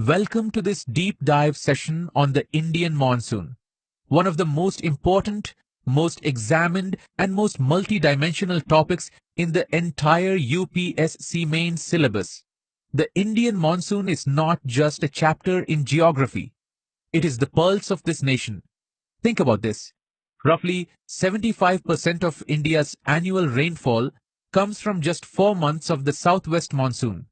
Welcome to this deep dive session on the Indian monsoon, one of the most important, most examined, and most multidimensional topics in the entire UPSC main syllabus. The Indian monsoon is not just a chapter in geography. It is the pulse of this nation. Think about this. Roughly 75% of India's annual rainfall comes from just 4 months of the southwest monsoon.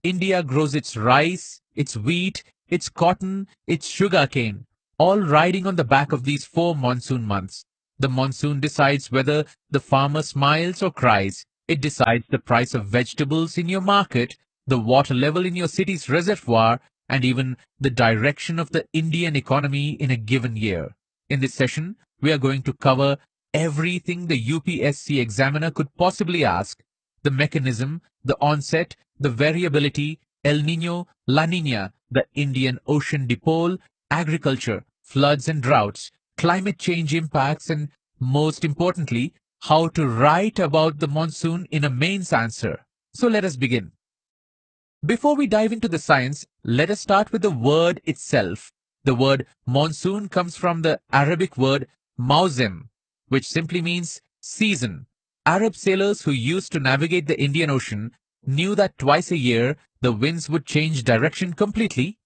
India grows its rice, its wheat, its cotton, its sugarcane, all riding on the back of these 4 monsoon months. The monsoon decides whether the farmer smiles or cries. It decides the price of vegetables in your market, the water level in your city's reservoir, and even the direction of the Indian economy in a given year. In this session, we are going to cover everything the UPSC examiner could possibly ask: the mechanism, the onset, the variability, El Niño, La Niña, the Indian Ocean Dipole, agriculture, floods and droughts, climate change impacts, and most importantly, how to write about the monsoon in a mains answer. So let us begin. Before we dive into the science, let us start with the word itself. The word monsoon comes from the Arabic word Mawsynram, which simply means season. Arab sailors who used to navigate the Indian Ocean knew that twice a year the winds would change direction completely,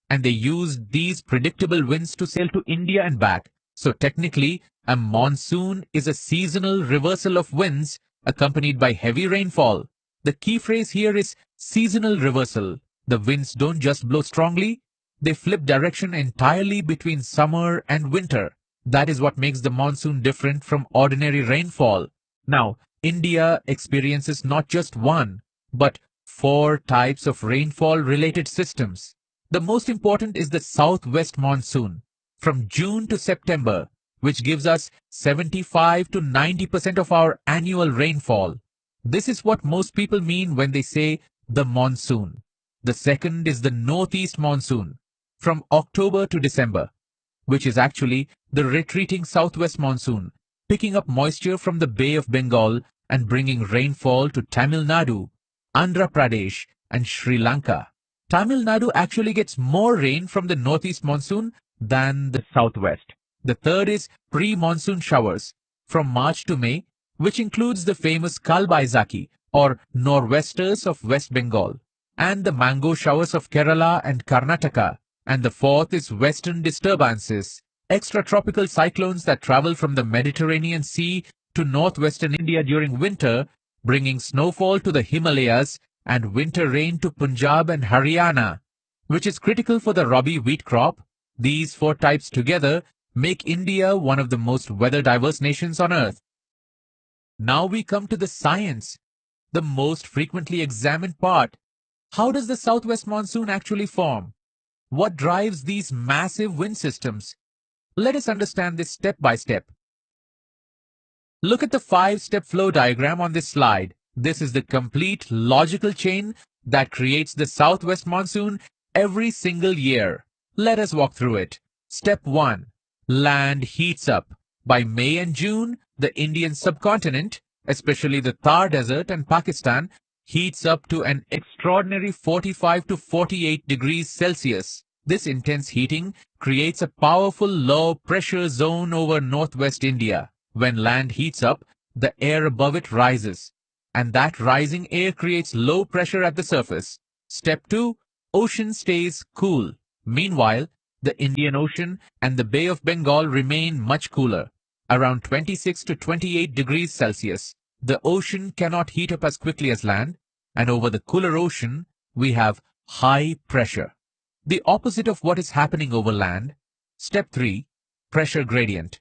and they used these predictable winds to sail to India and back. So technically, a monsoon is a seasonal reversal of winds accompanied by heavy rainfall. The key phrase here is seasonal reversal. The winds don't just blow strongly, they flip direction entirely between summer and winter. That is what makes the monsoon different from ordinary rainfall. Now, India experiences not just one, but 4 types of rainfall-related systems. The most important is the southwest monsoon, from June to September, which gives us 75 to 90% of our annual rainfall. This is what most people mean when they say the monsoon. The second is the northeast monsoon, from October to December, which is actually the retreating southwest monsoon, picking up moisture from the Bay of Bengal and bringing rainfall to Tamil Nadu, Andhra Pradesh, and Sri Lanka. Tamil Nadu actually gets more rain from the northeast monsoon than the southwest. The third is pre-monsoon showers, from March to May, which includes the famous Kalbaizaki, or nor'westers of West Bengal, and the mango showers of Kerala and Karnataka. And the fourth is western disturbances, extratropical cyclones that travel from the Mediterranean Sea to northwestern India during winter, bringing snowfall to the Himalayas and winter rain to Punjab and Haryana, which is critical for the Rabi wheat crop. These 4 types together make India one of the most weather-diverse nations on earth. Now we come to the science, the most frequently examined part. How does the southwest monsoon actually form? What drives these massive wind systems? Let us understand this step by step. Look at the 5-step flow diagram on this slide. This is the complete logical chain that creates the southwest monsoon every single year. Let us walk through it. Step 1. Land heats up. By May and June, the Indian subcontinent, especially the Thar Desert and Pakistan, heats up to an extraordinary 45 to 48 degrees Celsius. This intense heating creates a powerful low pressure zone over northwest India. When land heats up, the air above it rises, and that rising air creates low pressure at the surface. Step 2. Ocean stays cool. Meanwhile, the Indian Ocean and the Bay of Bengal remain much cooler, around 26 to 28 degrees Celsius. The ocean cannot heat up as quickly as land, and over the cooler ocean, we have high pressure, the opposite of what is happening over land. Step 3. Pressure gradient.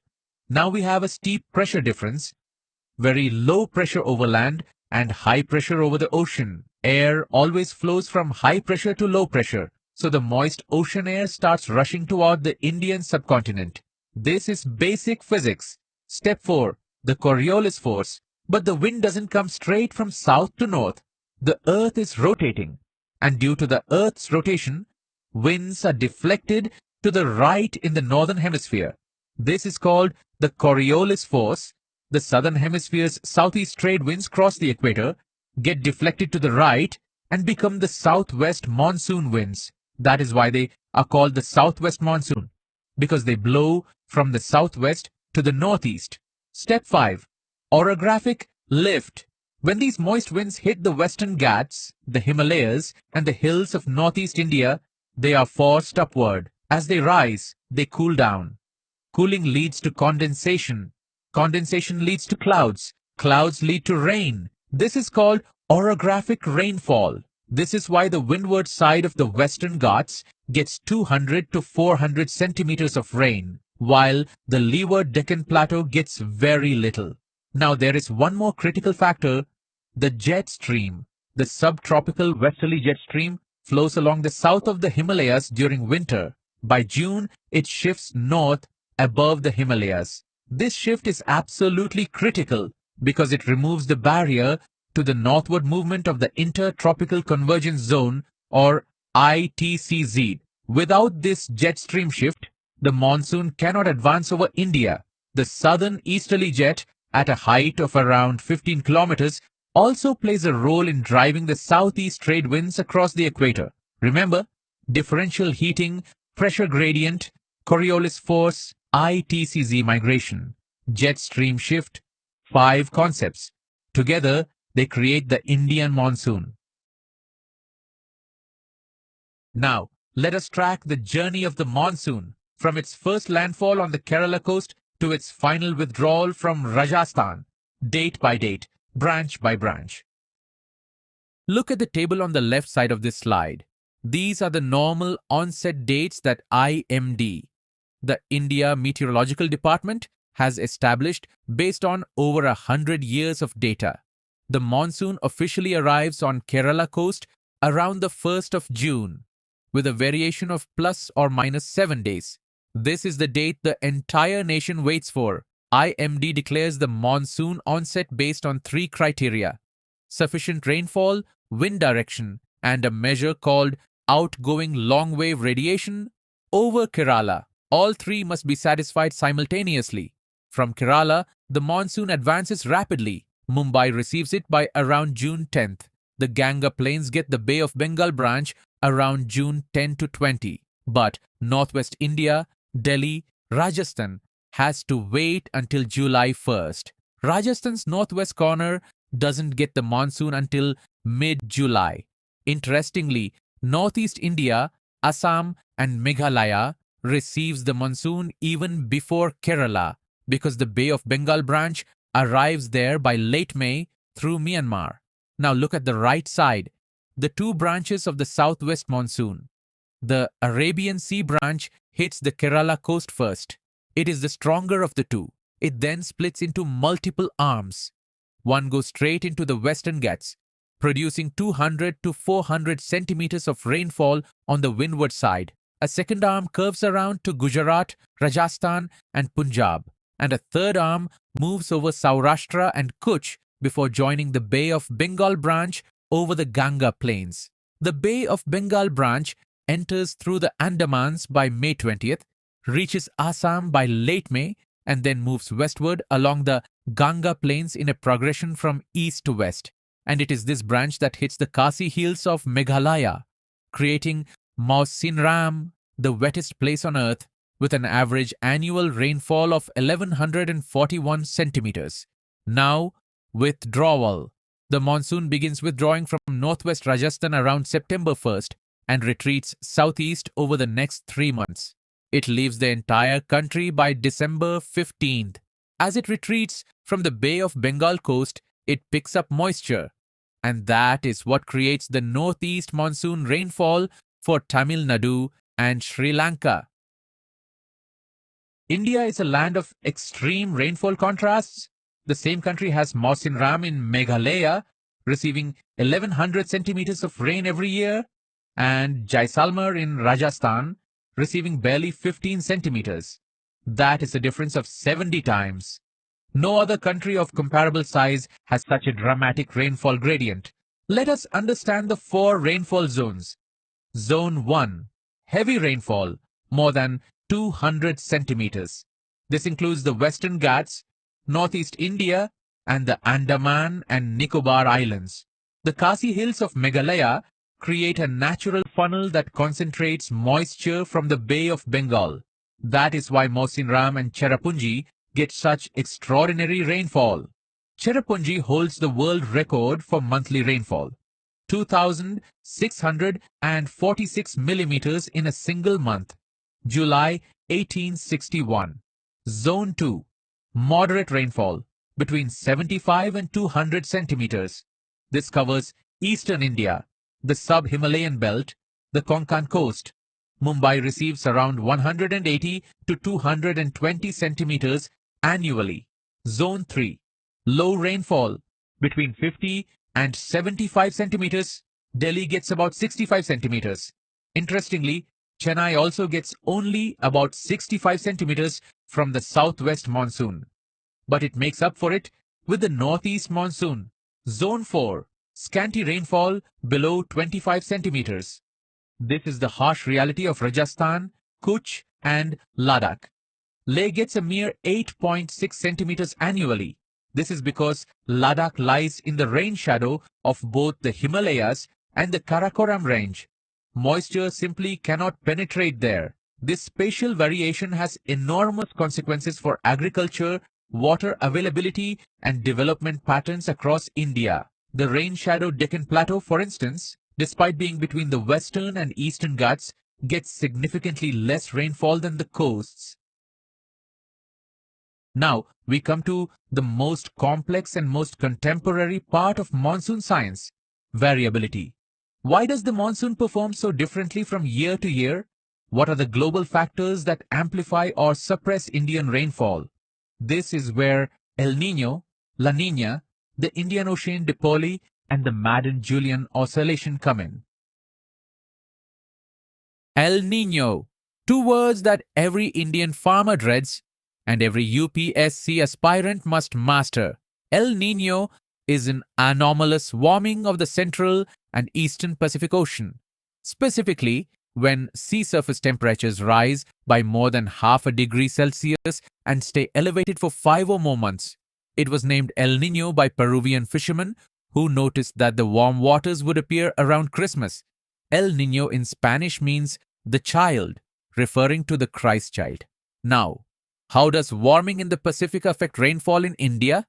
Now we have a steep pressure difference, very low pressure over land and high pressure over the ocean. Air always flows from high pressure to low pressure, so the moist ocean air starts rushing toward the Indian subcontinent. This is basic physics. Step 4. The Coriolis force. But the wind doesn't come straight from south to north. The earth is rotating, and due to the earth's rotation, winds are deflected to the right in the northern hemisphere. This is called the Coriolis force. The southern hemisphere's southeast trade winds cross the equator, get deflected to the right, and become the southwest monsoon winds. That is why they are called the southwest monsoon, because they blow from the southwest to the northeast. Step 5. Orographic lift. When these moist winds hit the Western Ghats, the Himalayas, and the hills of northeast India, they are forced upward. As they rise, they cool down. Cooling leads to condensation. Condensation leads to clouds. Clouds lead to rain. This is called orographic rainfall. This is why the windward side of the Western Ghats gets 200 to 400 centimeters of rain, while the leeward Deccan Plateau gets very little. Now there is one more critical factor, the jet stream. The subtropical westerly jet stream flows along the south of the Himalayas during winter. By June, it shifts north above the Himalayas. This shift is absolutely critical because it removes the barrier to the northward movement of the Intertropical Convergence Zone, or ITCZ. Without this jet stream shift, the monsoon cannot advance over India. The southern easterly jet, at a height of around 15 kilometers, also plays a role in driving the southeast trade winds across the equator. Remember, differential heating, pressure gradient, Coriolis force, ITCZ migration, jet stream shift, 5 concepts. Together, they create the Indian monsoon. Now, let us track the journey of the monsoon from its first landfall on the Kerala coast to its final withdrawal from Rajasthan, date by date, branch by branch. Look at the table on the left side of this slide. These are the normal onset dates that IMD, the India Meteorological Department, has established based on over 100 years of data. The monsoon officially arrives on Kerala coast around the 1st of June, with a variation of plus or minus 7 days. This is the date the entire nation waits for. IMD declares the monsoon onset based on 3 criteria: sufficient rainfall, wind direction, and a measure called outgoing long-wave radiation over Kerala. All 3 must be satisfied simultaneously. From Kerala, the monsoon advances rapidly. Mumbai receives it by around June 10th. The Ganga Plains get the Bay of Bengal branch around June 10 to 20. But northwest India, Delhi, Rajasthan has to wait until July 1st. Rajasthan's northwest corner doesn't get the monsoon until mid-July. Interestingly, northeast India, Assam and Meghalaya receives the monsoon even before Kerala because the Bay of Bengal branch arrives there by late May through Myanmar. Now look at the right side, the 2 branches of the southwest monsoon. The Arabian Sea branch hits the Kerala coast first. It is the stronger of the 2. It then splits into multiple arms. One goes straight into the Western Ghats, producing 200 to 400 centimeters of rainfall on the windward side. A second arm curves around to Gujarat, Rajasthan and Punjab. And a third arm moves over Saurashtra and Kutch before joining the Bay of Bengal branch over the Ganga Plains. The Bay of Bengal branch enters through the Andamans by May 20th, reaches Assam by late May, and then moves westward along the Ganga Plains in a progression from east to west. And it is this branch that hits the Khasi Hills of Meghalaya, creating Mawsynram, the wettest place on earth, with an average annual rainfall of 1141 centimeters. Now, withdrawal. The monsoon begins withdrawing from northwest Rajasthan around September 1st and retreats southeast over the next 3 months. It leaves the entire country by December 15th. As it retreats from the Bay of Bengal coast, it picks up moisture. And that is what creates the northeast monsoon rainfall for Tamil Nadu and Sri Lanka. India is a land of extreme rainfall contrasts. The same country has Mawsynram in Meghalaya, receiving 1100 centimeters of rain every year, and Jaisalmer in Rajasthan, receiving barely 15 centimeters. That is a difference of 70 times. No other country of comparable size has such a dramatic rainfall gradient. Let us understand the 4 rainfall zones. Zone 1. Heavy rainfall, more than 200 centimeters. This includes the Western Ghats, Northeast India, and the Andaman and Nicobar Islands. The Khasi Hills of Meghalaya create a natural funnel that concentrates moisture from the Bay of Bengal. That is why Mawsynram and Cherrapunji get such extraordinary rainfall. Cherrapunji holds the world record for monthly rainfall, 2,646 millimeters in a single month, July 1861. Zone 2, moderate rainfall, between 75 and 200 centimeters. This covers eastern India, the sub-Himalayan belt, the Konkan coast. Mumbai receives around 180 to 220 centimeters annually. Zone 3, low rainfall, between 50 and 75 centimeters. Delhi gets about 65 centimeters. Interestingly, Chennai also gets only about 65 centimeters from the southwest monsoon. But it makes up for it with the northeast monsoon. Zone 4, scanty rainfall below 25 centimeters. This is the harsh reality of Rajasthan, Kutch and Ladakh. Leh gets a mere 8.6 centimeters annually. This is because Ladakh lies in the rain shadow of both the Himalayas and the Karakoram range. Moisture simply cannot penetrate there. This spatial variation has enormous consequences for agriculture, water availability and development patterns across India. The rain-shadowed Deccan Plateau, for instance, despite being between the western and eastern Ghats, gets significantly less rainfall than the coasts. Now, we come to the most complex and most contemporary part of monsoon science, variability. Why does the monsoon perform so differently from year to year? What are the global factors that amplify or suppress Indian rainfall? This is where El Niño, La Niña, the Indian Ocean Dipole, and the Madden-Julian oscillation come in. El Niño, two words that every Indian farmer dreads and every UPSC aspirant must master. El Niño is an anomalous warming of the central and eastern Pacific Ocean. Specifically, when sea surface temperatures rise by more than half a degree Celsius and stay elevated for 5 or more months. It was named El Niño by Peruvian fishermen who noticed that the warm waters would appear around Christmas. El Niño in Spanish means the child, referring to the Christ child. Now, how does warming in the Pacific affect rainfall in India?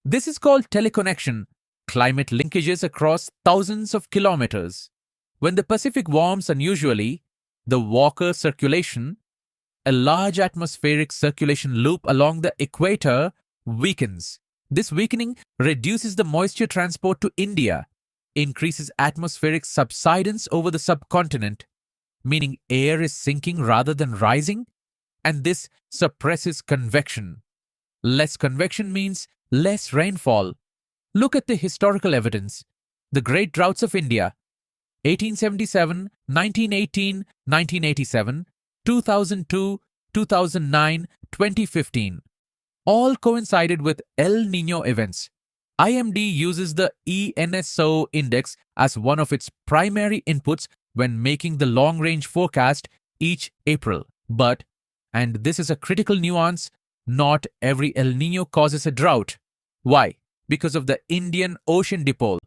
This is called teleconnection, climate linkages across thousands of kilometers. When the Pacific warms unusually, the Walker Circulation, a large atmospheric circulation loop along the equator, weakens. This weakening reduces the moisture transport to India, increases atmospheric subsidence over the subcontinent, meaning air is sinking rather than rising, and this suppresses convection. Less convection means less rainfall. Look at the historical evidence. The Great Droughts of India, 1877, 1918, 1987, 2002, 2009, 2015. All coincided with El Niño events. IMD uses the ENSO index as one of its primary inputs when making the long-range forecast each April. But, and this is a critical nuance, not every El Niño causes a drought. Why? Because of the Indian Ocean Dipole,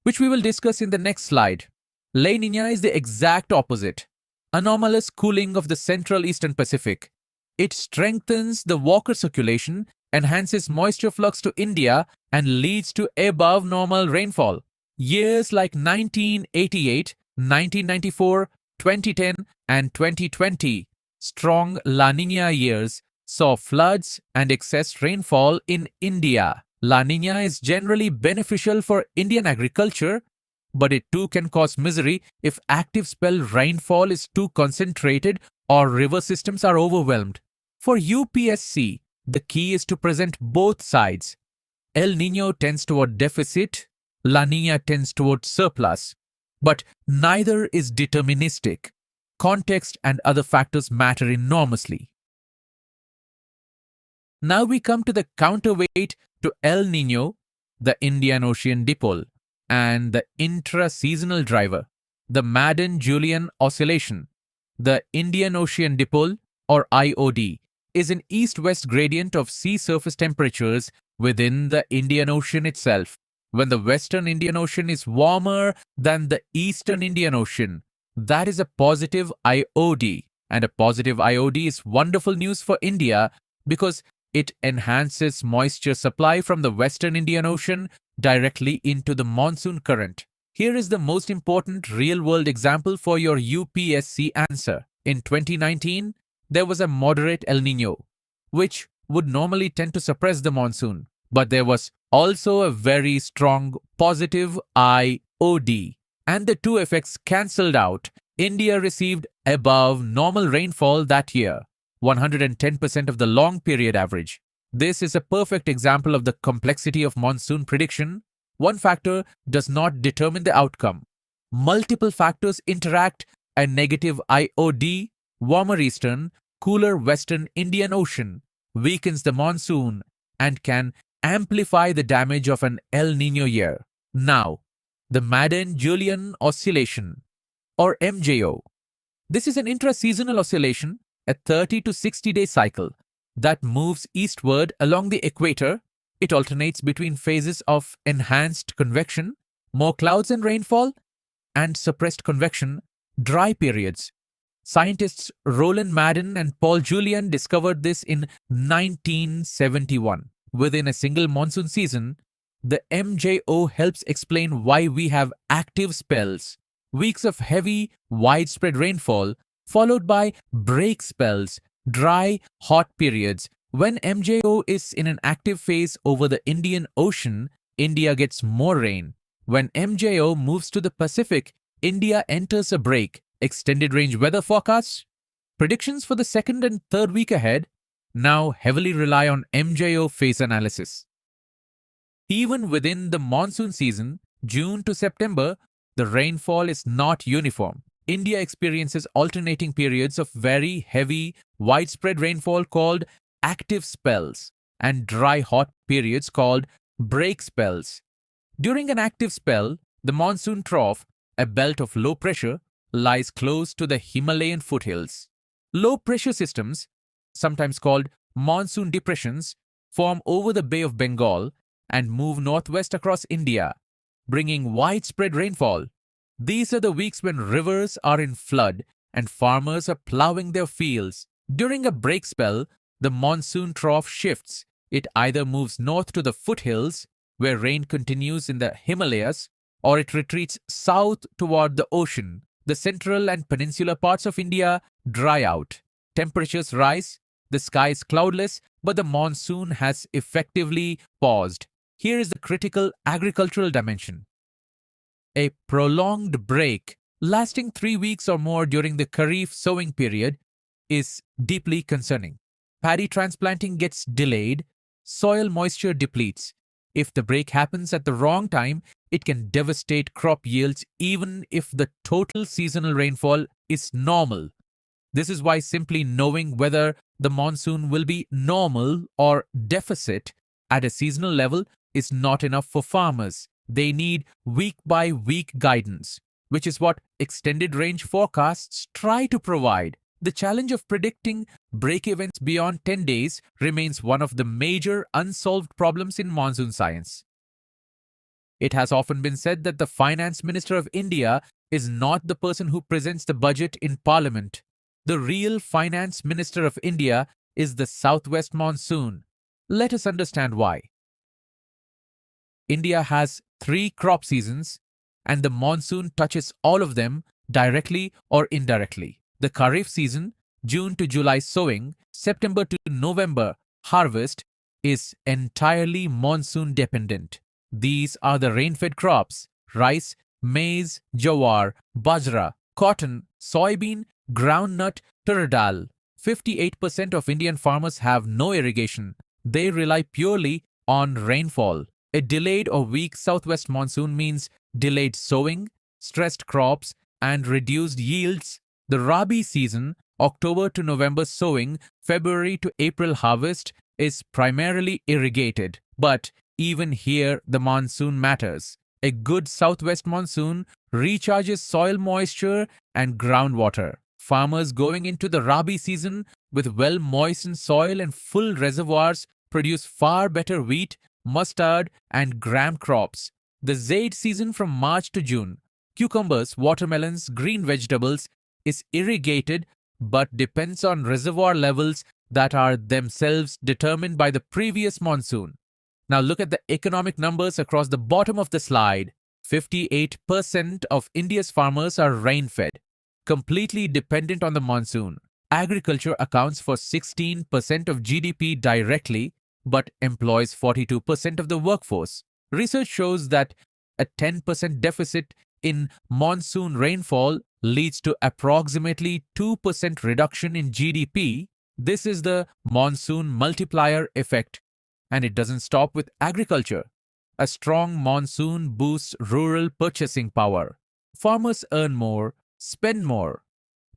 which we will discuss in the next slide. La Niña is the exact opposite. Anomalous cooling of the Central Eastern Pacific. It strengthens the Walker circulation, enhances moisture flux to India, and leads to above normal rainfall. Years like 1988, 1994, 2010, and 2020, strong La Niña years, saw floods and excess rainfall in India. La Niña is generally beneficial for Indian agriculture, but it too can cause misery if active spell rainfall is too concentrated or river systems are overwhelmed. For UPSC, the key is to present both sides. El Niño tends toward deficit, La Niña tends toward surplus. But neither is deterministic. Context and other factors matter enormously. Now we come to the counterweight to El Niño, the Indian Ocean Dipole, and the intra-seasonal driver, the Madden-Julian oscillation. The Indian Ocean Dipole, or IOD, is an east-west gradient of sea surface temperatures within the Indian Ocean itself. when the Western Indian Ocean is warmer than the Eastern Indian Ocean. That is a positive IOD. And a positive IOD is wonderful news for India because it enhances moisture supply from the Western Indian Ocean directly into the monsoon current. Here is the most important real-world example for your UPSC answer. In 2019, there was a moderate El Niño, which would normally tend to suppress the monsoon. But there was also a very strong positive IOD. And the two effects cancelled out. India received above normal rainfall that year, 110% of the long period average. This is a perfect example of the complexity of monsoon prediction. One factor does not determine the outcome. Multiple factors interact. A negative IOD, warmer eastern, cooler western Indian Ocean, weakens the monsoon and can amplify the damage of an El Niño year. Now, the Madden-Julian oscillation, or MJO. This is an intra-seasonal oscillation, a 30 to 60-day cycle that moves eastward along the equator. It alternates between phases of enhanced convection, more clouds and rainfall, and suppressed convection, dry periods. Scientists Roland Madden and Paul Julian discovered this in 1971. Within a single monsoon season, the MJO helps explain why we have active spells, weeks of heavy, widespread rainfall, followed by break spells, dry, hot periods. When MJO is in an active phase over the Indian Ocean, India gets more rain. When MJO moves to the Pacific, India enters a break. Extended range weather forecasts, predictions for the second and third week ahead now heavily rely on MJO phase analysis. Even within the monsoon season, June to September, the rainfall is not uniform. India experiences alternating periods of very heavy, widespread rainfall called active spells and dry hot periods called break spells. During an active spell, the monsoon trough, a belt of low pressure, lies close to the Himalayan foothills. Low pressure systems, sometimes called monsoon depressions, form over the Bay of Bengal and move northwest across India, bringing widespread rainfall. These are the weeks when rivers are in flood and farmers are plowing their fields. During a break spell, the monsoon trough shifts. It either moves north to the foothills, where rain continues in the Himalayas, or it retreats south toward the ocean. The central and peninsular parts of India dry out. Temperatures rise. The sky is cloudless, but the monsoon has effectively paused. Here is the critical agricultural dimension. A prolonged break, lasting 3 weeks or more during the Kharif sowing period, is deeply concerning. Paddy transplanting gets delayed. Soil moisture depletes. If the break happens at the wrong time, it can devastate crop yields even if the total seasonal rainfall is normal. This is why simply knowing whether the monsoon will be normal or deficit at a seasonal level is not enough for farmers. They need week-by-week guidance, which is what extended range forecasts try to provide. The challenge of predicting break events beyond 10 days remains one of the major unsolved problems in monsoon science. It has often been said that the Finance Minister of India is not the person who presents the budget in Parliament. The real Finance Minister of India is the Southwest Monsoon. Let us understand why. India has 3 crop seasons, and the monsoon touches all of them directly or indirectly. The Kharif season, June to July sowing, September to November harvest, is entirely monsoon dependent. These are the rain-fed crops: rice, maize, jawar, bajra, cotton, soybean, groundnut, tur dal. 58% of Indian farmers have no irrigation. They rely purely on rainfall. A delayed or weak southwest monsoon means delayed sowing, stressed crops, and reduced yields. The Rabi season, October to November sowing, February to April harvest, is primarily irrigated. But even here, the monsoon matters. A good southwest monsoon recharges soil moisture and groundwater. Farmers going into the Rabi season with well-moistened soil and full reservoirs produce far better wheat, mustard, and gram crops. The Zaid season from March to June. Cucumbers, watermelons, green vegetables is irrigated but depends on reservoir levels that are themselves determined by the previous monsoon. Now look at the economic numbers across the bottom of the slide. 58% of India's farmers are rain-fed, completely dependent on the monsoon. Agriculture accounts for 16% of GDP directly, but employs 42% of the workforce. Research shows that a 10% deficit in monsoon rainfall leads to approximately 2% reduction in GDP. This is the monsoon multiplier effect, and it doesn't stop with agriculture. A strong monsoon boosts rural purchasing power. Farmers earn more, spend more.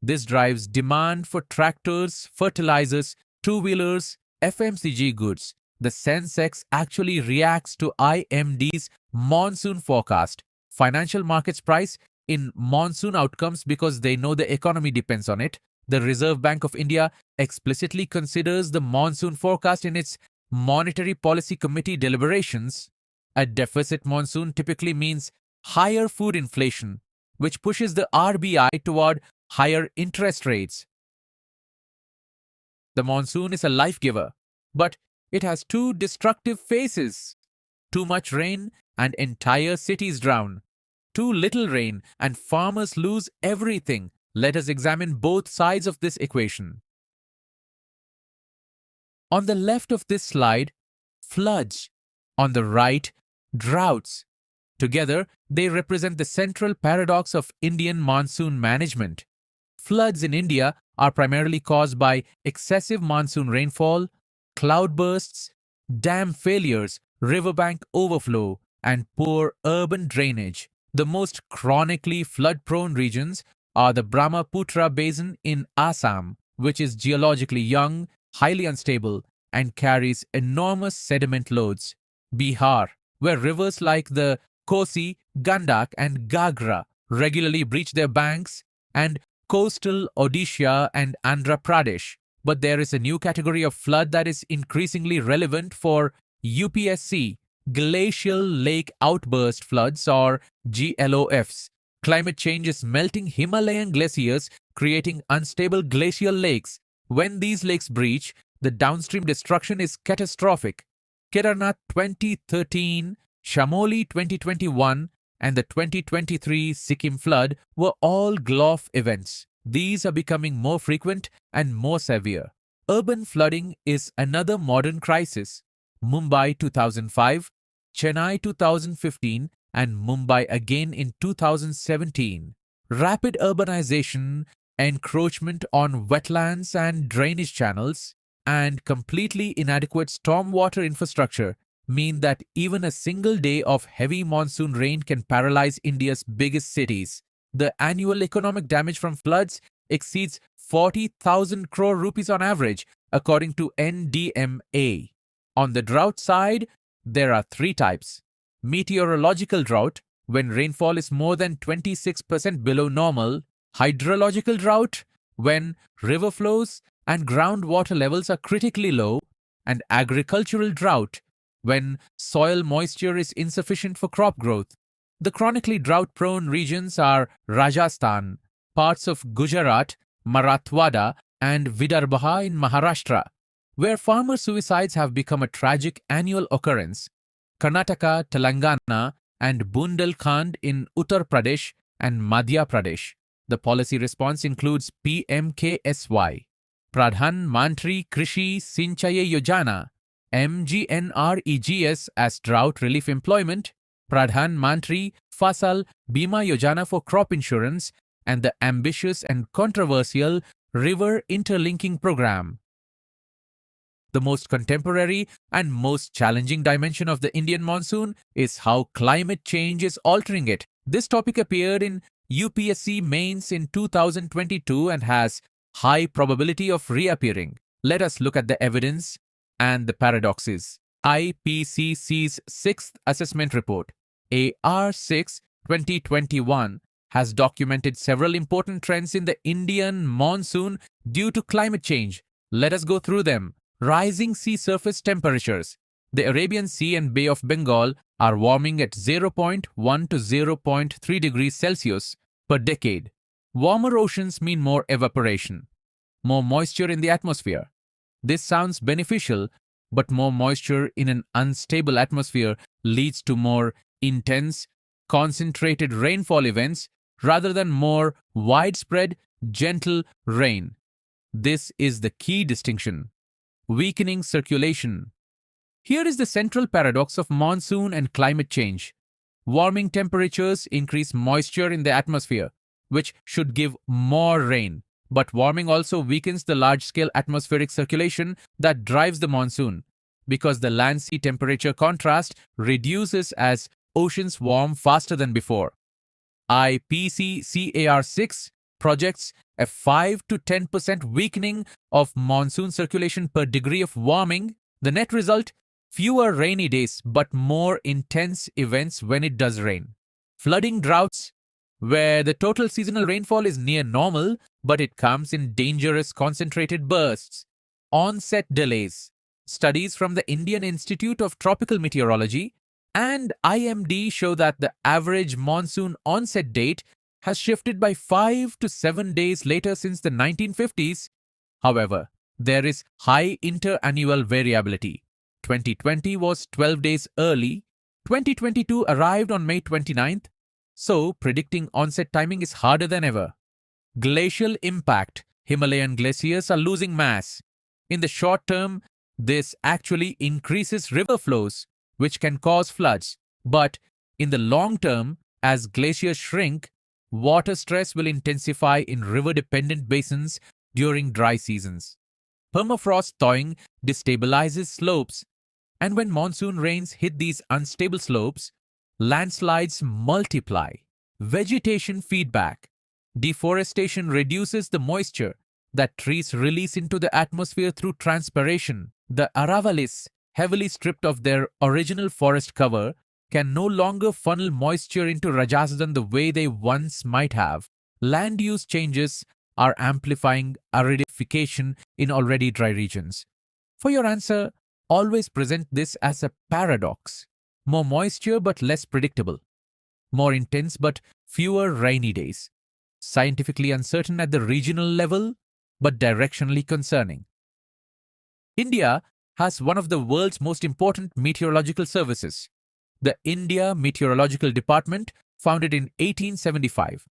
This drives demand for tractors, fertilizers, two-wheelers, FMCG goods. The Sensex actually reacts to IMD's monsoon forecast. Financial markets price in monsoon outcomes because they know the economy depends on it. The Reserve Bank of India explicitly considers the monsoon forecast in its Monetary Policy Committee deliberations. A deficit monsoon typically means higher food inflation, which pushes the RBI toward higher interest rates. The monsoon is a life giver, but it has two destructive faces. Too much rain and entire cities drown. Too little rain and farmers lose everything. Let us examine both sides of this equation. On the left of this slide, floods. On the right, droughts. Together, they represent the central paradox of Indian monsoon management. Floods in India are primarily caused by excessive monsoon rainfall, cloudbursts, dam failures, riverbank overflow, and poor urban drainage. The most chronically flood-prone regions are the Brahmaputra Basin in Assam, which is geologically young, highly unstable, and carries enormous sediment loads. Bihar, where rivers like the Kosi, Gandak, and Gagra regularly breach their banks, and coastal Odisha and Andhra Pradesh. But there is a new category of flood that is increasingly relevant for UPSC, glacial lake outburst floods or GLOFs. Climate change is melting Himalayan glaciers, creating unstable glacial lakes. When these lakes breach, the downstream destruction is catastrophic. Kedarnath 2013, Shamoli 2021, and the 2023 Sikkim flood were all GLOF events. These are becoming more frequent and more severe. Urban flooding is another modern crisis. Mumbai 2005, Chennai 2015, and Mumbai again in 2017. Rapid urbanization, encroachment on wetlands and drainage channels, and completely inadequate stormwater infrastructure mean that even a single day of heavy monsoon rain can paralyze India's biggest cities. The annual economic damage from floods exceeds 40,000 crore rupees on average, according to NDMA. On the drought side, there are three types. Meteorological drought, when rainfall is more than 26% below normal. Hydrological drought, when river flows and groundwater levels are critically low. And agricultural drought, when soil moisture is insufficient for crop growth. The chronically drought-prone regions are Rajasthan, parts of Gujarat, Marathwada, and Vidarbha in Maharashtra, where farmer suicides have become a tragic annual occurrence. Karnataka, Telangana, and Bundelkhand in Uttar Pradesh and Madhya Pradesh. The policy response includes PMKSY, Pradhan Mantri Krishi Sinchaye Yojana, MGNREGS as drought relief employment, Pradhan Mantri Fasal Bima Yojana for crop insurance, and the ambitious and controversial River Interlinking Program. The most contemporary and most challenging dimension of the Indian monsoon is how climate change is altering it. This topic appeared in UPSC mains in 2022 and has high probability of reappearing. Let us look at the evidence and the paradoxes. IPCC's 6th Assessment Report, AR6 2021, has documented several important trends in the Indian monsoon due to climate change. Let us go through them. Rising sea surface temperatures. The Arabian Sea and Bay of Bengal are warming at 0.1 to 0.3 degrees Celsius per decade. Warmer oceans mean more evaporation, more moisture in the atmosphere. This sounds beneficial, but more moisture in an unstable atmosphere leads to more intense, concentrated rainfall events rather than more widespread, gentle rain. This is the key distinction. Weakening circulation. Here is the central paradox of monsoon and climate change. Warming temperatures increase moisture in the atmosphere, which should give more rain. But warming also weakens the large-scale atmospheric circulation that drives the monsoon, because the land-sea temperature contrast reduces as oceans warm faster than before. IPCC 6 projects a 5 to 10% weakening of monsoon circulation per degree of warming. The net result? Fewer rainy days, but more intense events when it does rain. Flooding droughts, where the total seasonal rainfall is near normal, but it comes in dangerous concentrated bursts. Onset delays. Studies from the Indian Institute of Tropical Meteorology and IMD show that the average monsoon onset date has shifted by 5 to 7 days later since the 1950s. However, there is high interannual variability. 2020 was 12 days early, 2022 arrived on May 29th, so predicting onset timing is harder than ever. Glacial impact. Himalayan glaciers are losing mass. In the short term, this actually increases river flows, which can cause floods. But in the long term, as glaciers shrink, water stress will intensify in river-dependent basins during dry seasons. Permafrost thawing destabilizes slopes, and when monsoon rains hit these unstable slopes, landslides multiply. Vegetation feedback. Deforestation reduces the moisture that trees release into the atmosphere through transpiration. The Aravallis, heavily stripped of their original forest cover, can no longer funnel moisture into Rajasthan the way they once might have. Land use changes are amplifying aridification in already dry regions. For your answer, always present this as a paradox. More moisture but less predictable. More intense but fewer rainy days. Scientifically uncertain at the regional level, but directionally concerning. India has one of the world's most important meteorological services, the India Meteorological Department, founded in 1875.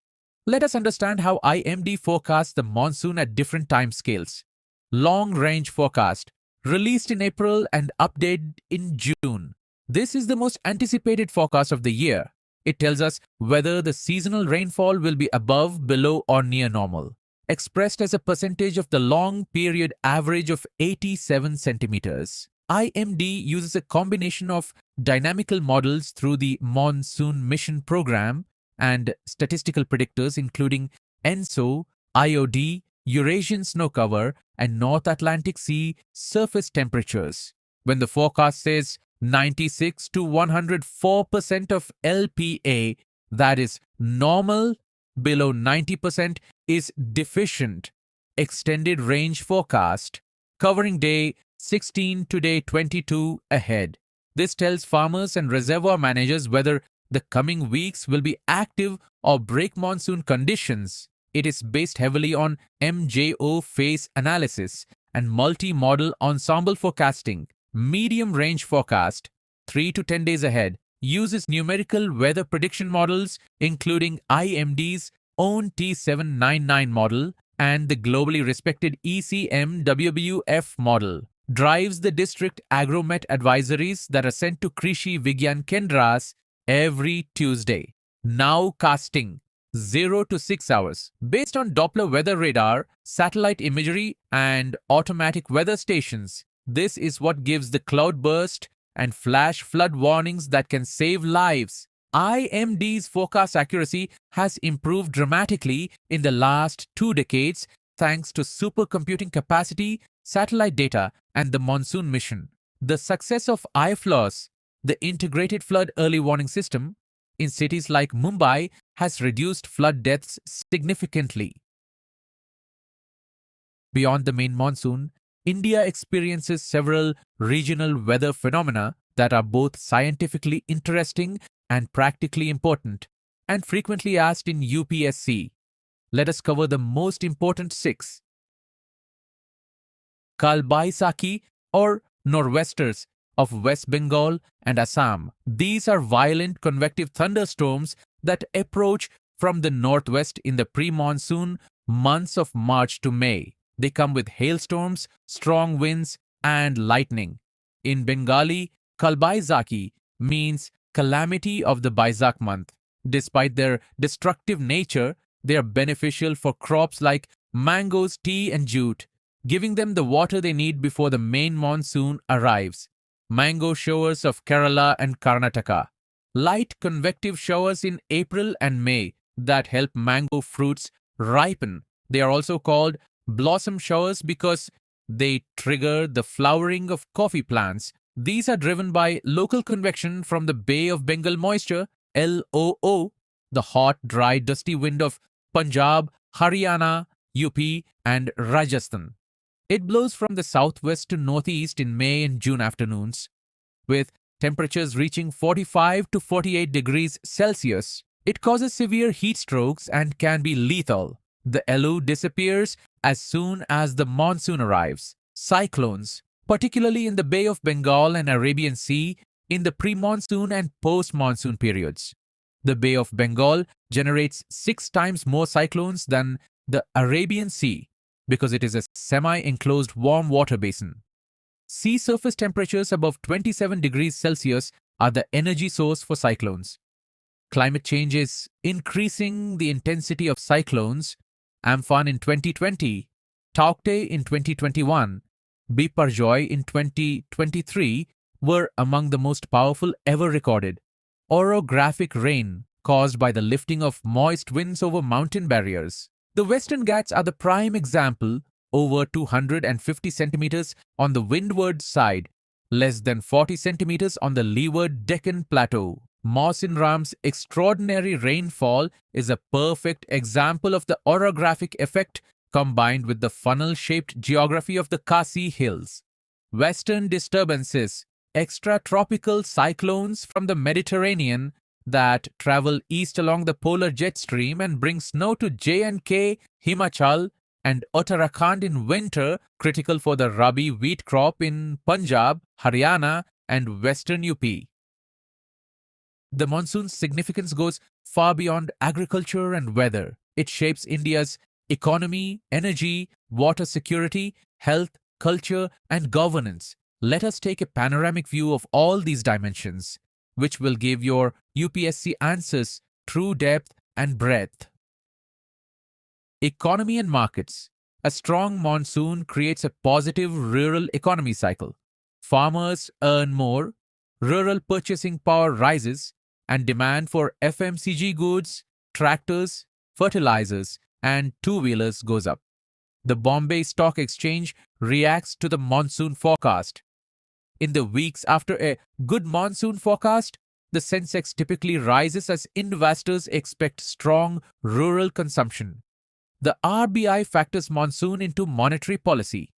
Let us understand how IMD forecasts the monsoon at different time scales. Long-range forecast, released in April and updated in June. This is the most anticipated forecast of the year. It tells us whether the seasonal rainfall will be above, below, or near normal, expressed as a percentage of the long period average of 87 centimeters. IMD uses a combination of dynamical models through the Monsoon Mission Program and statistical predictors including ENSO, IOD, Eurasian snow cover, and North Atlantic Sea surface temperatures. When the forecast says 96 to 104% of LPA, that is normal, below 90% is deficient. Extended range forecast, covering day 16 to day 22 ahead. This tells farmers and reservoir managers whether the coming weeks will be active or break monsoon conditions. It is based heavily on MJO phase analysis and multi-model ensemble forecasting. Medium range forecast, 3 to 10 days ahead, uses numerical weather prediction models including IMD's own T799 model and the globally respected ECMWF model. Drives the district agromet advisories that are sent to Krishi Vigyan Kendras every Tuesday. Now casting 0 to 6 hours based on Doppler weather radar, satellite imagery and automatic weather stations. This is what gives the cloudburst and flash flood warnings that can save lives. IMD's forecast accuracy has improved dramatically in the last 2 decades thanks to supercomputing capacity, satellite data, and the monsoon mission. The success of IFLOS, the Integrated Flood Early Warning System, in cities like Mumbai has reduced flood deaths significantly. Beyond the main monsoon, India experiences several regional weather phenomena that are both scientifically interesting and practically important, and frequently asked in UPSC. Let us cover the most important 6. Kalbaisaki or nor'westers of West Bengal and Assam. These are violent convective thunderstorms that approach from the northwest in the pre-monsoon months of March to May. They come with hailstorms, strong winds, and lightning. In Bengali, Kalbaisaki means calamity of the Baisakh month. Despite their destructive nature, they are beneficial for crops like mangoes, tea, and jute, giving them the water they need before the main monsoon arrives. Mango showers of Kerala and Karnataka. Light convective showers in April and May that help mango fruits ripen. They are also called blossom showers because they trigger the flowering of coffee plants. These are driven by local convection from the Bay of Bengal moisture, LOO, the hot, dry, dusty wind of Punjab, Haryana, UP, and Rajasthan. It blows from the southwest to northeast in May and June afternoons, with temperatures reaching 45 to 48 degrees Celsius. It causes severe heat strokes and can be lethal. The LU disappears as soon as the monsoon arrives. Cyclones, particularly in the Bay of Bengal and Arabian Sea, in the pre-monsoon and post-monsoon periods. The Bay of Bengal generates 6 times more cyclones than the Arabian Sea because it is a semi-enclosed warm water basin. Sea surface temperatures above 27 degrees Celsius are the energy source for cyclones. Climate change is increasing the intensity of cyclones. Amphan in 2020, Taukte in 2021, Biparjoy in 2023 were among the most powerful ever recorded. Orographic rain caused by the lifting of moist winds over mountain barriers. The Western Ghats are the prime example, over 250 centimeters on the windward side, less than 40 centimeters on the leeward Deccan Plateau. Mawsynram's extraordinary rainfall is a perfect example of the orographic effect combined with the funnel-shaped geography of the Khasi Hills. Western disturbances, extratropical cyclones from the Mediterranean that travel east along the polar jet stream and bring snow to J&K, Himachal, and Uttarakhand in winter, critical for the Rabi wheat crop in Punjab, Haryana, and western UP. The monsoon's significance goes far beyond agriculture and weather. It shapes India's economy, energy, water security, health, culture, and governance. Let us take a panoramic view of all these dimensions, which will give your UPSC answers true depth and breadth. Economy and markets. A strong monsoon creates a positive rural economy cycle. Farmers earn more, rural purchasing power rises, and demand for FMCG goods, tractors, fertilizers, and two-wheelers goes up. The Bombay Stock Exchange reacts to the monsoon forecast. In the weeks after a good monsoon forecast, the Sensex typically rises as investors expect strong rural consumption. The RBI factors monsoon into monetary policy.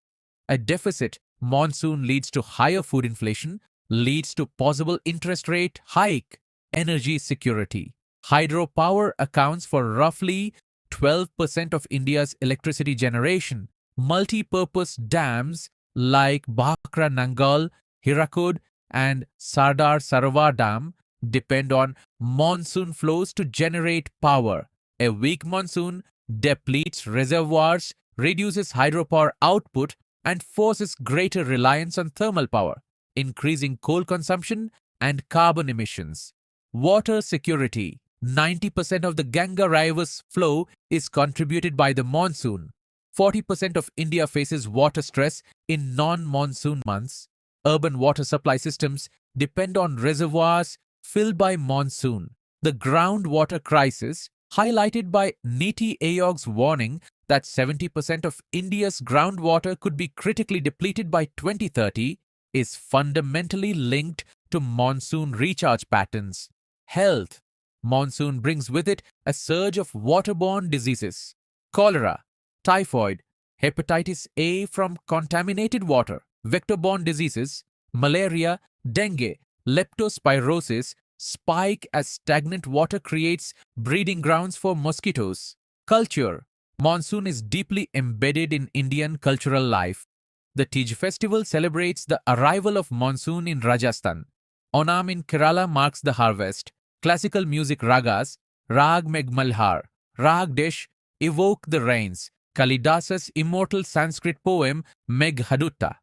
A deficit monsoon leads to higher food inflation, leads to possible interest rate hike. Energy security. Hydropower accounts for roughly 12% of India's electricity generation. Multi-purpose dams like Bhakra Nangal, Hirakud, and Sardar Sarovar Dam depend on monsoon flows to generate power. A weak monsoon depletes reservoirs, reduces hydropower output, and forces greater reliance on thermal power, increasing coal consumption and carbon emissions. Water security. 90% of the Ganga River's flow is contributed by the monsoon. 40% of India faces water stress in non-monsoon months. Urban water supply systems depend on reservoirs filled by monsoon. The groundwater crisis, highlighted by Niti Aayog's warning that 70% of India's groundwater could be critically depleted by 2030, is fundamentally linked to monsoon recharge patterns. Health. Monsoon brings with it a surge of waterborne diseases. Cholera, typhoid, hepatitis A from contaminated water, vector-borne diseases, malaria, dengue, leptospirosis spike as stagnant water creates breeding grounds for mosquitoes. Culture. Monsoon is deeply embedded in Indian cultural life. The Tej festival celebrates the arrival of monsoon in Rajasthan. Onam in Kerala marks the harvest. Classical music ragas, Rag Meghmalhar, Rag Desh evoke the rains. Kalidasa's immortal Sanskrit poem Meghadutta,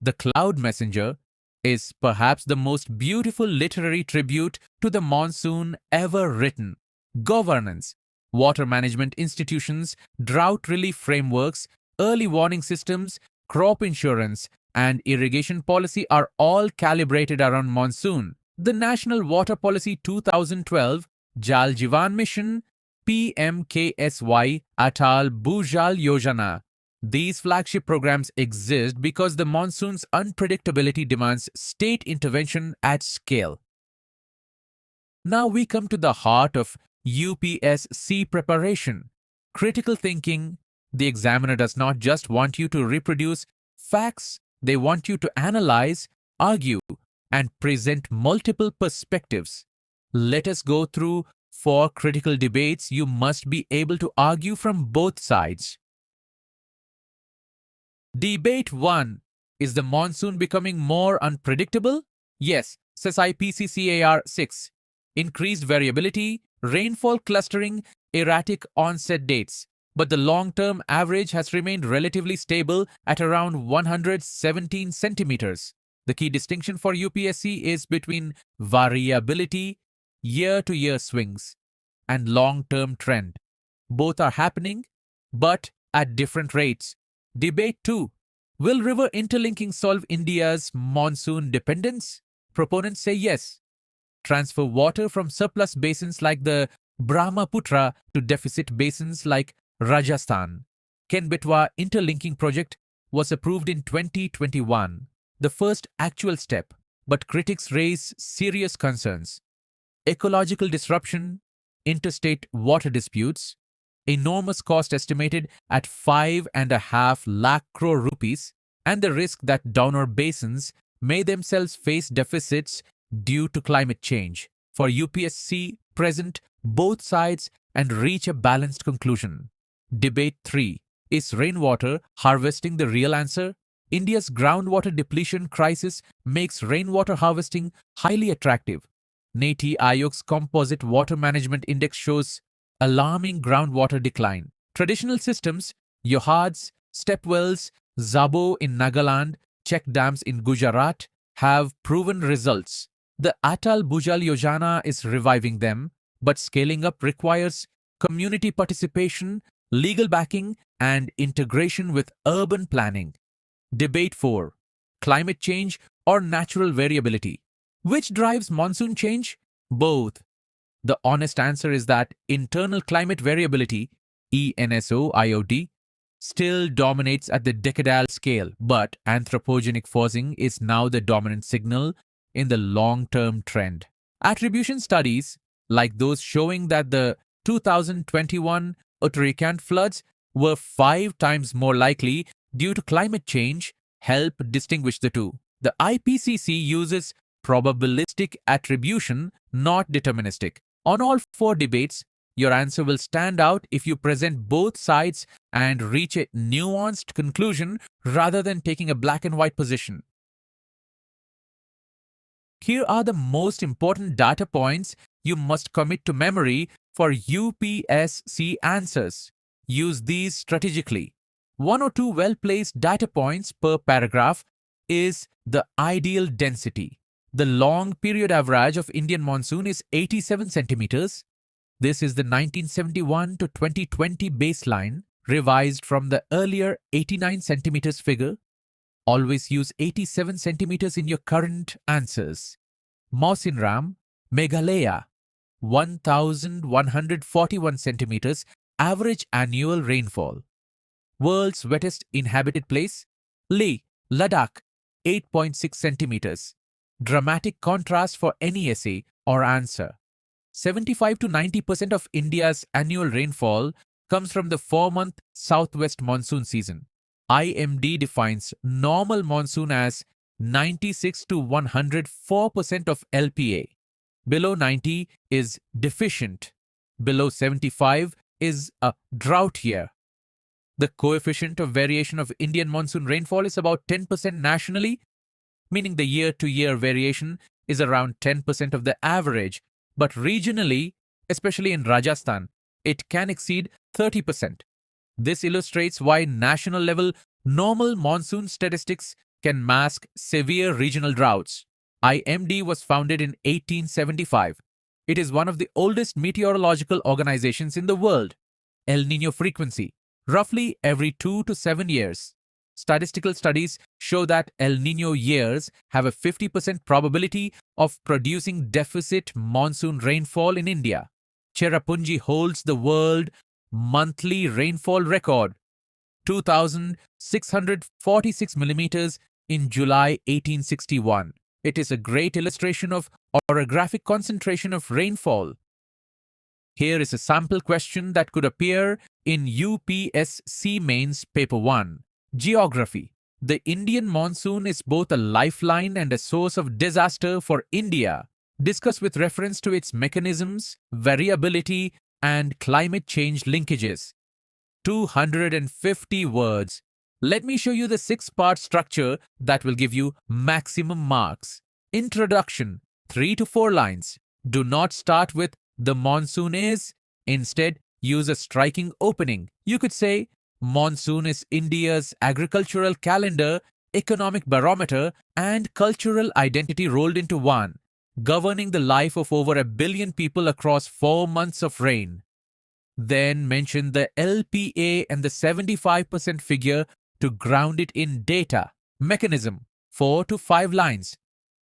the Cloud Messenger, is perhaps the most beautiful literary tribute to the monsoon ever written. Governance. Water management institutions, drought relief frameworks, early warning systems, crop insurance, and irrigation policy are all calibrated around monsoon. The National Water Policy 2012, Jal Jeevan Mission, PMKSY Atal Bhujal Yojana. These flagship programs exist because the monsoon's unpredictability demands state intervention at scale. Now we come to the heart of UPSC preparation. Critical thinking. The examiner does not just want you to reproduce facts, they want you to analyze, argue, and present multiple perspectives. Let us go through 4 critical debates you must be able to argue from both sides. Debate 1. Is the monsoon becoming more unpredictable? Yes, says IPCC AR 6. Increased variability, rainfall clustering, erratic onset dates. But the long-term average has remained relatively stable at around 117 centimeters. The key distinction for UPSC is between variability, year-to-year swings, and long-term trend. Both are happening, but at different rates. Debate 2. Will river interlinking solve India's monsoon dependence? Proponents say yes. Transfer water from surplus basins like the Brahmaputra to deficit basins like Rajasthan. Ken-Betwa interlinking project was approved in 2021, the first actual step, but critics raise serious concerns. Ecological disruption, interstate water disputes, enormous cost estimated at 5.5 lakh crore rupees, and the risk that donor basins may themselves face deficits due to climate change. For UPSC, present both sides and reach a balanced conclusion. Debate 3. Is rainwater harvesting the real answer? India's groundwater depletion crisis makes rainwater harvesting highly attractive. NITI Aayog's Composite Water Management Index shows alarming groundwater decline. Traditional systems, Yohads, stepwells, Zabo in Nagaland, check dams in Gujarat, have proven results. The Atal Bhujal Yojana is reviving them, but scaling up requires community participation, legal backing, and integration with urban planning. Debate 4. Climate change or natural variability? Which drives monsoon change? Both. The honest answer is that internal climate variability, ENSO IOD, still dominates at the decadal scale, but anthropogenic forcing is now the dominant signal in the long-term trend. Attribution studies, like those showing that the 2021 Uttarakhand floods were 5 times more likely due to climate change, help distinguish the two. The IPCC uses probabilistic attribution, not deterministic. On all 4 debates, your answer will stand out if you present both sides and reach a nuanced conclusion rather than taking a black and white position. Here are the most important data points you must commit to memory for UPSC answers. Use these strategically. 1 or 2 well-placed data points per paragraph is the ideal density. The long period average of Indian monsoon is 87 centimeters. This is the 1971 to 2020 baseline, revised from the earlier 89 centimeters figure. Always use 87 centimeters in your current answers. Mawsynram, Meghalaya, 1,141 centimeters average annual rainfall. World's wettest inhabited place, Leh, Ladakh, 8.6 centimeters. Dramatic contrast for any essay or answer. 75 to 90% of India's annual rainfall comes from the 4-month southwest monsoon season. IMD defines normal monsoon as 96 to 104% of LPA. Below 90 is deficient. Below 75 is a drought year. The coefficient of variation of Indian monsoon rainfall is about 10% nationally, meaning the year-to-year variation is around 10% of the average, but regionally, especially in Rajasthan, it can exceed 30%. This illustrates why national-level normal monsoon statistics can mask severe regional droughts. IMD was founded in 1875. It is one of the oldest meteorological organizations in the world. El Niño frequency, roughly every 2 to 7 years. Statistical studies show that El Niño years have a 50% probability of producing deficit monsoon rainfall in India. Cherrapunji holds the world monthly rainfall record, 2,646 millimeters in July 1861. It is a great illustration of orographic concentration of rainfall. Here is a sample question that could appear in UPSC Mains Paper 1. Geography. The Indian monsoon is both a lifeline and a source of disaster for India. Discuss with reference to its mechanisms, variability, and climate change linkages. 250 words. Let me show you the 6-part structure that will give you maximum marks. Introduction, 3 to 4 lines. Do not start with "the monsoon is." Instead, use a striking opening. You could say, "Monsoon is India's agricultural calendar, economic barometer, and cultural identity rolled into one, governing the life of over 1 billion people across 4 months of rain." Then mention the LPA and the 75% figure to ground it in data. Mechanism, 4 to 5 lines.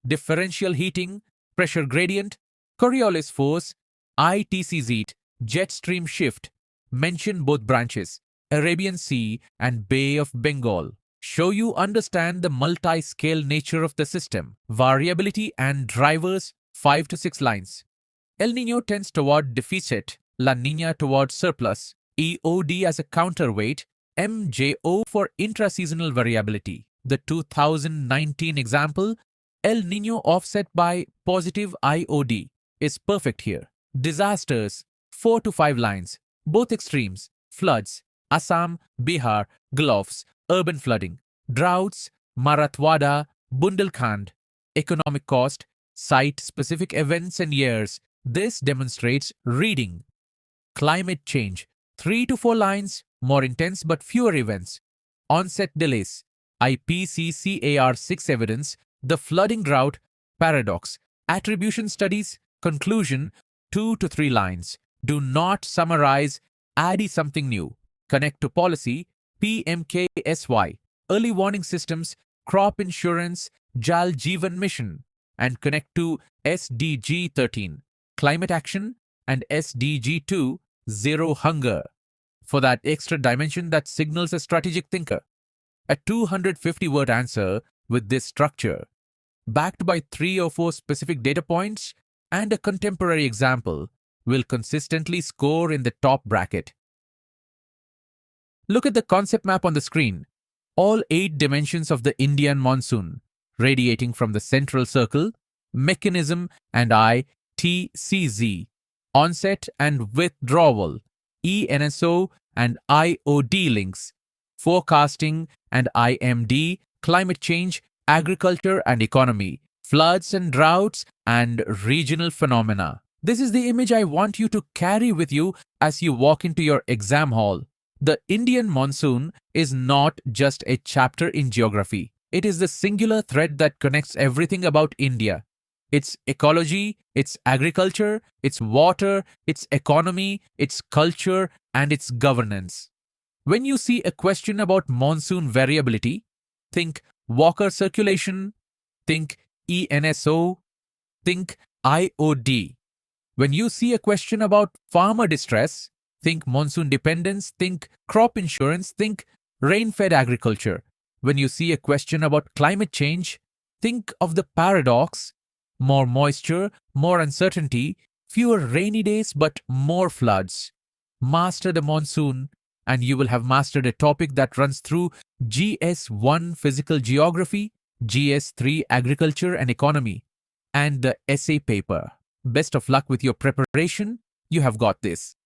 Differential heating, pressure gradient, Coriolis force, ITCZ, jet stream shift. Mention both branches, Arabian Sea and Bay of Bengal. Show you understand the multi-scale nature of the system. Variability and drivers, 5 to 6 lines. El Niño tends toward deficit, La Niña toward surplus, EOD as a counterweight, MJO for intra-seasonal variability. The 2019 example, El Niño offset by positive IOD, is perfect here. Disasters, 4 to 5 lines. Both extremes, floods, Assam, Bihar, Gulfs, urban flooding. Droughts, Marathwada, Bundelkhand. Economic cost, cite specific events and years. This demonstrates reading. Climate change, 3 to 4 lines, more intense but fewer events. Onset delays, IPCC AR6 evidence, the flooding drought, paradox. Attribution studies, conclusion, 2 to 3 lines. Do not summarize, add something new. Connect to policy, PMKSY, early warning systems, crop insurance, Jal Jeevan mission, and connect to SDG 13, climate action, and SDG 2, zero hunger, for that extra dimension that signals a strategic thinker. A 250-word answer with this structure, backed by 3 or 4 specific data points and a contemporary example, will consistently score in the top bracket. Look at the concept map on the screen. All 8 dimensions of the Indian monsoon, radiating from the central circle, mechanism and ITCZ, onset and withdrawal, ENSO and IOD links, forecasting and IMD, climate change, agriculture and economy, floods and droughts, and regional phenomena. This is the image I want you to carry with you as you walk into your exam hall. The Indian monsoon is not just a chapter in geography. It is the singular thread that connects everything about India. Its ecology, its agriculture, its water, its economy, its culture, and its governance. When you see a question about monsoon variability, think Walker circulation, think ENSO, think IOD. When you see a question about farmer distress, think monsoon dependence, think crop insurance, think rain-fed agriculture. When you see a question about climate change, think of the paradox: more moisture, more uncertainty, fewer rainy days but more floods. Master the monsoon and you will have mastered a topic that runs through GS1 Physical Geography, GS3 Agriculture and Economy, and the essay paper. Best of luck with your preparation. You have got this.